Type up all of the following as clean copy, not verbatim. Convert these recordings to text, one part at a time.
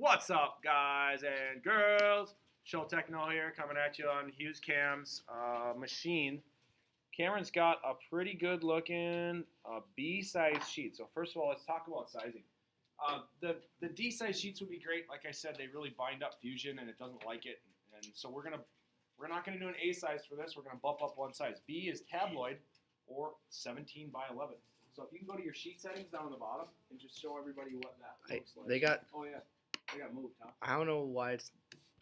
What's up, guys and girls? Show Techno here, coming at you on Hughes Cam's machine. Cameron's got a pretty good looking B-size sheet. So first of all, let's talk about sizing. The D-size sheets would be great. Like I said, they really bind up Fusion and it doesn't like it. And so we're not gonna do an A size for this. We're gonna bump up one size. B is tabloid or 17 by 11. So if you can go to your sheet settings down on the bottom and just show everybody what that looks like. Oh yeah, they got moved, huh? I don't know why I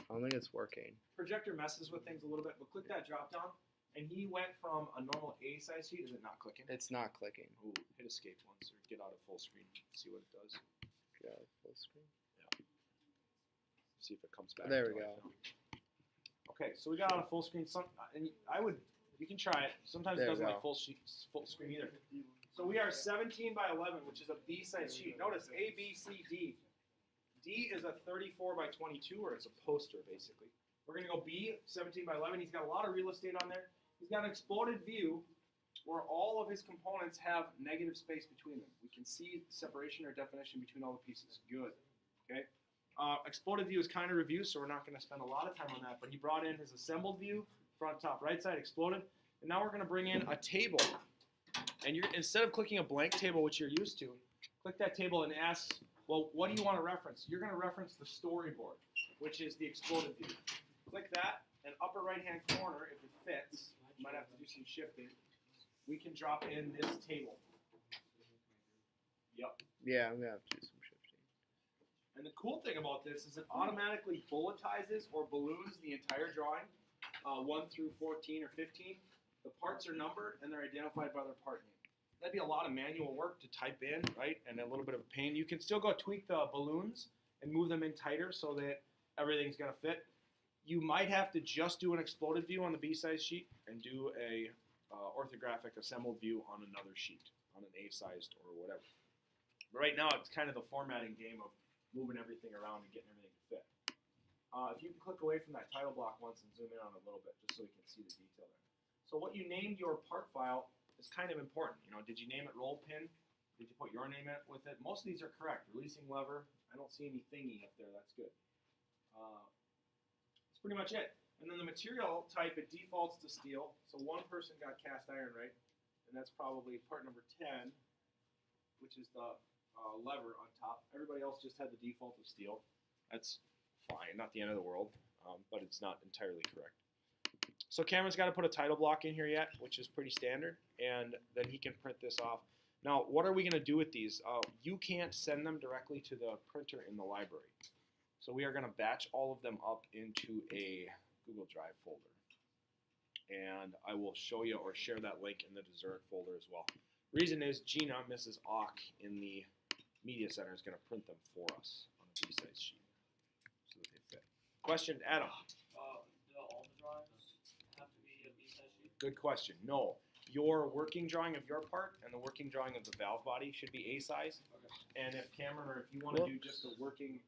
don't think it's working. Projector messes with things a little bit, but click that drop down. And he went from a normal A size sheet. Is it not clicking? It's not clicking. Ooh, hit escape once or get out of full screen. See what it does. Get out of full screen. Yeah. See if it comes back. There we go. Okay, so we got out of full screen. And you can try it. Sometimes it doesn't like full screen either. So we are 17 by 11, which is a B size sheet. Notice A, B, C, D. D is a 34 by 22, or it's a poster basically. We're gonna go B, 17 by 11. He's got a lot of real estate on there. He's got an exploded view where all of his components have negative space between them. We can see separation or definition between all the pieces. Good. Okay. Exploded view is kind of review, so we're not going to spend a lot of time on that. But he brought in his assembled view, front, top, right side, exploded. And now we're going to bring in a table. And instead of clicking a blank table, which you're used to, click that table and ask, well, what do you want to reference? You're going to reference the storyboard, which is the exploded view. Click that, and upper right-hand corner, if it fits, you might have to do some shifting, we can drop in this table. Yep. Yeah, I'm going to have to do some shifting. And the cool thing about this is it automatically bulletizes or balloons the entire drawing, 1 through 14 or 15. The parts are numbered, and they're identified by their part name. That'd be a lot of manual work to type in, right, and a little bit of a pain. You can still go tweak the balloons and move them in tighter so that everything's going to fit. You might have to just do an exploded view on the B-size sheet and do a orthographic assembled view on another sheet, on an A-sized or whatever. But right now, it's kind of the formatting game of moving everything around and getting everything to fit. If you can click away from that title block once and zoom in on it a little bit, just so we can see the detail there. So what you named your part file is kind of important. You know, did you name it roll pin? Did you put your name with it? Most of these are correct. Releasing lever. I don't see any thingy up there. That's good. That's pretty much it. And then the material type, it defaults to steel. So one person got cast iron, right? And that's probably part number 10, which is the lever on top. Everybody else just had the default of steel. That's fine, not the end of the world, but it's not entirely correct. So Cameron's got to put a title block in here yet, which is pretty standard, and then he can print this off. Now, what are we going to do with these? You can't send them directly to the printer in the library. So we are going to batch all of them up into a Google Drive folder. And I will show you or share that link in the DeZURIK folder as well. Reason is Gina, Mrs. Ock, in the Media Center is going to print them for us on a B-size sheet so that they fit. Question, Adam. Do all the drawings have to be a B-size sheet? Good question. No. Your working drawing of your part and the working drawing of the valve body should be A-size. Okay. And if Cameron or if you want to do just a working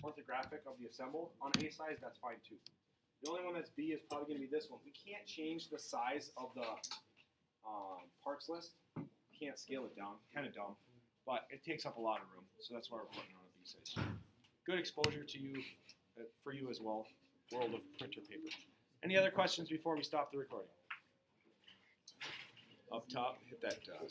orthographic of the assemble on A-size, that's fine too. The only one that's B is probably going to be this one. We can't change the size of the parts list. We can't scale it down. Kind of dumb. But it takes up a lot of room. So that's why we're putting it on a B-size sheet. Good exposure to you, for you as well. World of printer paper. Any other questions before we stop the recording? Up top, hit that double